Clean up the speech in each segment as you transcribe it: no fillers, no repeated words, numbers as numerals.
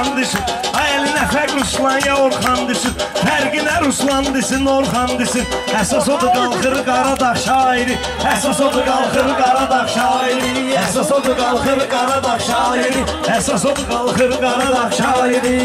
Orxan desin. Əlinə fərq Ruslan ya Orxan desin. Fərqinə Ruslan desin, Orxan desin. Əsas odur qalxır Qaradağ şairi. Əsas odur qalxır Qaradağ şairi. Əsas odur qalxır Qaradağ şairi. Əsas odur qalxır Qaradağ şairi.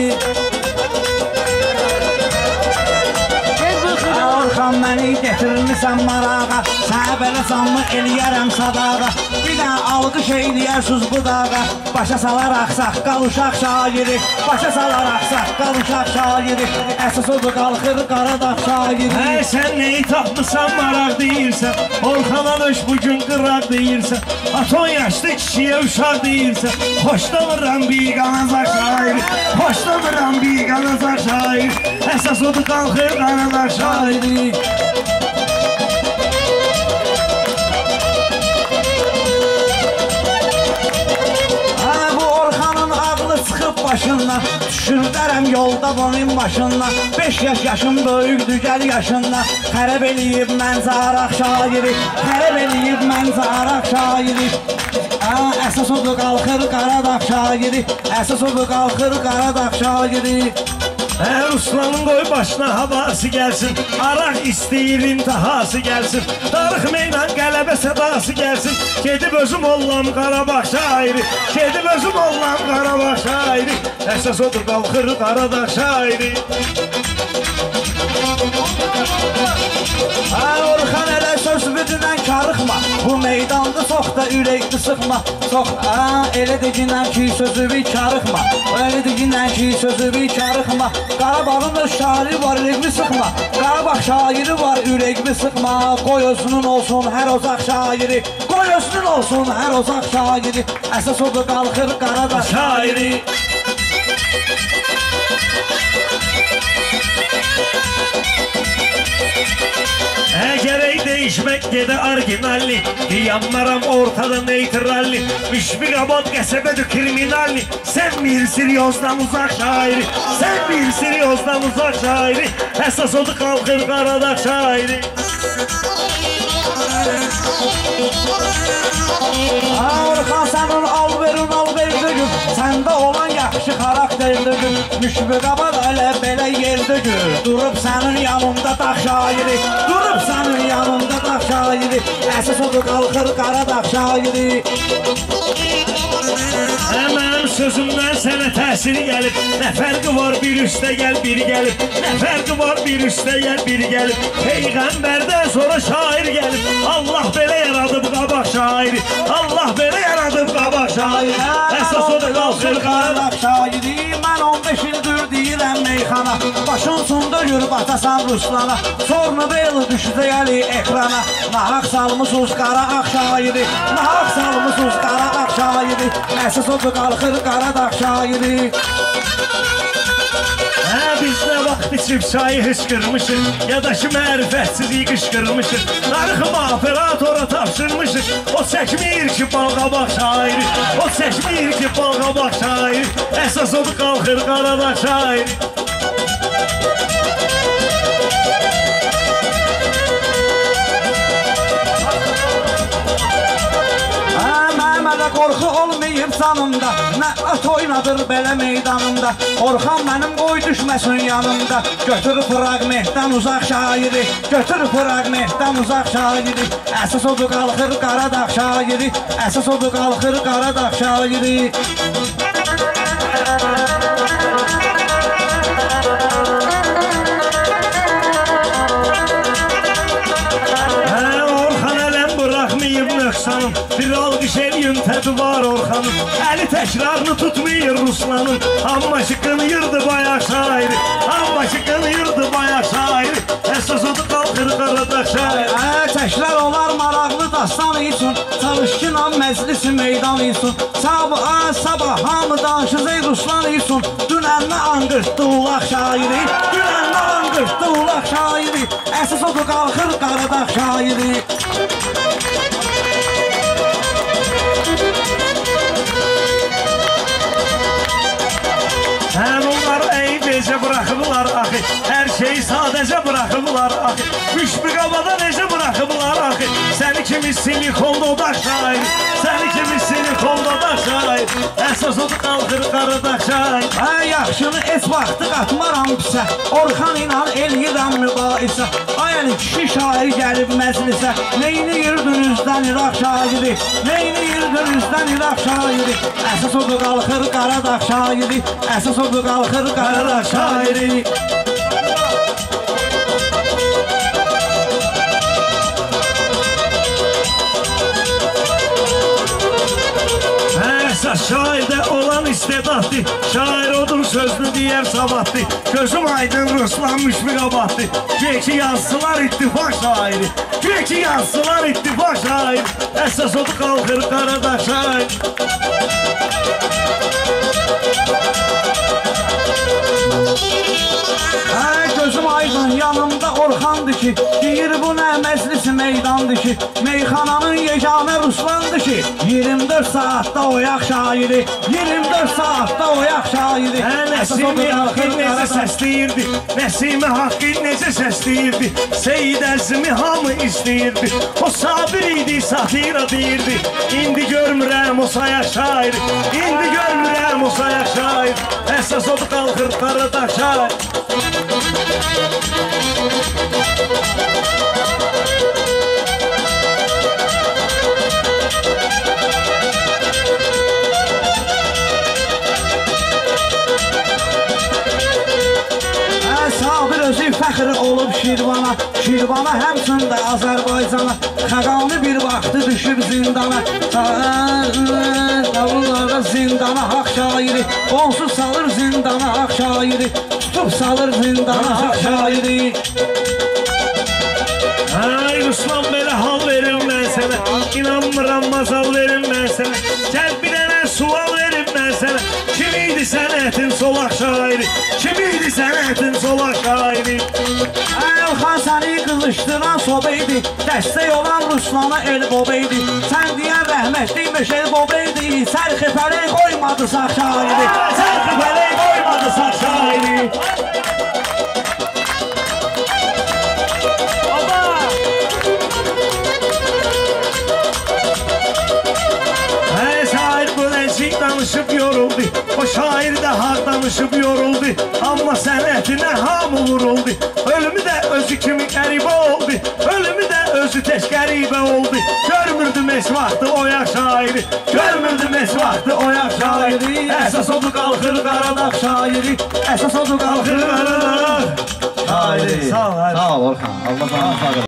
Orxan məni getirirsən marağa, sənə belə canlı eləyərəm sadağa. Bir də alqış eləyərsiniz bu dağa. Başa salaraq saqqal uşaq şairi. Başa salaraq saqqal uşaq şairi. Əsas odur qalxır Qaradağ şairi. Sən neyi tapmışsan maraq deyirsən. Orxana döş bugün qıraq deyirsən. Aton yaşlı kişiyə uşaq deyirsən. Xoşlanıram bir qanazaq şairi. Xoşlanıram bir qanazaq şairi. Əsas odur qalxır Qaradağ şairi. Bu Orxanın ağlı çıxıb başından, düşürdərəm yolda bunun başından. 5 yaşım böyükdür gəl yaşından. Xərəb eləyib məncə araq şairi. Xərəb eləyib məncə araq şairi. Əsas odur qalxır Qaradağ şairi. Əsas odur qalxır Qaradağ şairi. Ruslanın qoy başına havası gəlsin. Araq istəyir intihası gəlsin. Darıq meydan qələbə sədası gəlsin. Gedib özüm ollam Qarabağ şairi. Gedib özüm ollam Qarabağ şairi. Əsas odur qalxır Qaradağ şairi. Orxan elə söz bütünən karıxma. Bu meydanda çox da ürəkli sıxma. Çox elə deginən ki sözü bir karıxma. Elə deginən ki sözü bir karıxma. Qarabağın öz şairi var ürəkli sıxma. Qarabağ şairi var ürəkli sıxma. Qoy özünün olsun hər ozaq şairi. Qoy özünün olsun hər ozaq şairi. Əsas odur qalxır Qaradağ şairi. Gərək değişmək gedə orijinalli. Diyanmaram ortada neytralli. Müşfiq abad qəsəbədir kriminalli. Sən bir siryozdan uzaq şairi. Sən bir siryozdan uzaq şairi. Əsas odur qalxır Qaradağ şairi. Orxan sənin alverin səndə olan yaxşı xarakterlidir. Müşfiq abad elə belə yerlidir. Durub sənin yanında dağ şairi. Durub sənin yanında dağ şairi. Əsas odur qalxır Qaradağ şairi. Mənim sözümdən sənə təsiri gəlib. Nə fərqi var bir üstə gəl biri gəlib. Nə fərqi var bir üstə gəl biri gəlib. Peyğəmbərdən sonra şair gəlib. Allah belə yaradıb Qabaq şairi. Allah belə yaradıb Qabaq şairi. Əsas odur qalxır Qaradağ şairi. Mən 15 ildir deyirəm meyxana. Başın sunda yürüb atasan Ruslana. Sonra belə düşdü gəli ekrana. Nahaq salmışsınız Qarabağ şairi. Nahaq salmışsınız Qarabağ şairi. Əsas odur qalxır Qaradağ şairi. Biz nə vaxt içib çayı hıçqırmışıq. Ya da ki mərifətsizliyi qışqırmışıq. Darıxımı operatora tapşırmışıq. O çəkmir ki Balqabaq şairi. O çəkmir ki Balqabaq şairi. Əsas odur qalxır Qaradağ şairi. Mənə qorxu olmayıb canımda. Nə at oynadır belə meydanımda. Orxan mənim qoy düşməsin yanımda. Götür fraqmentdən uzaq şairi. Götür fraqmentdən uzaq şairi. Əsas odur qalxır Qaradağ şairi. Əsas odur qalxır Qaradağ şairi. Bir alqış eləyim təbi var Orxanın. Əli təkrarını tutmayır Ruslanın. Amma şıqqını yırdı bayaq şairi. Amma şıqqını yırdı bayaq şairi. Əsas odur qalxır Qaradağ şairi. Təkrar olar maraqlı dastan üçün. Çalışkınan məclisi meydan üçün. Sabah hamı danışız ey Ruslan üçün. Dünənlə anqırtdı ulaq şairi. Dünənlə anqırtdı ulaq şairi. Əsas odur qalxır Qaradağ şairi. Onlar eybəcə bıraxıblar axı. Hər şeyi sadəcə bıraxıblar axı. Müşfiq abada necə bıraxıblar axı. Səni kim kimi silikonda odak şair, səni kimi silikonda odak şair, əsas odur qalxır qaradaq şair. Yaxşını es vaxtı qatmaram pisə, Orxan inan eləyirəm mübahisə. Ayəli kişi şair gəlib məclisə, neyini yırdınızdan İraq şairi, neyini yırdınızdan İraq şairi, əsas odur qalxır qaradaq şairi, əsas odur qalxır qaradaq şairi. Əsas şairdə olan istedaddır, şair odur sözünü deyər sabahdır. Gözüm aydın Ruslan Müşfiq Abaddır, güya ki yazsılar ittifak şairi, güya ki yazsılar ittifak şairi, əsas odur qalxır qaradaq şair. Gözüm aydın yanımda Orxandır ki, deyir bu nə məclisi meydandır ki, meyxananın yeganə Ruslandır ki, 24 saatda oyaq şairi, 24 saatda oyaq şairi. Nəsimi Haqqin necə səsləyirdi, Nəsimi Haqqin necə səsləyirdi, Seyid Əzmi hamı istəyirdi, o sabir idi, satira deyirdi. İndi görmürəm o sayaq şair, indi görmürəm o sayaq şair, əsas odur qalxır qaradaq şair. Sabir özü fəxr olub Şirvana, Şirvana həmçində Azərbaycana, Xəqani bir vaxtı düşüb zindana, davullarda zindana haq şairi, onsuz salır zindana haq şairi, tutub salır zindana haq şairi. Ay Ruslan belə hal verim mən sənə, inanmıram mazal verim mən sənə, gəl bir dənə sual verim mən sənə, kim idi sənətin solaq şairi, kim idi sənətin solaq şairi? Orxan səni qızışdıran sobeydi, dəstək olan Ruslana el bobeydi, sən deyən rəhmətlik el bobeydi, sərxi pələk qoymadı sağ şairi, sərxi pələk qoymadı sağ şairi. Danışıb yoruldu, o şair də haq danışıb yoruldu, amma sənətinə hamı vuruldu, ölümü də özü kimi qəribə oldu, ölümü də özü tək qəribə oldu. Görmürdüm heç vaxtı oyaq şairi, görmürdüm heç vaxtı oyaq şairi, əsas odur qalxır qaradaq şairi, əsas odur qalxır qaradaq şairi. Sağ ol Orxan, Allah sana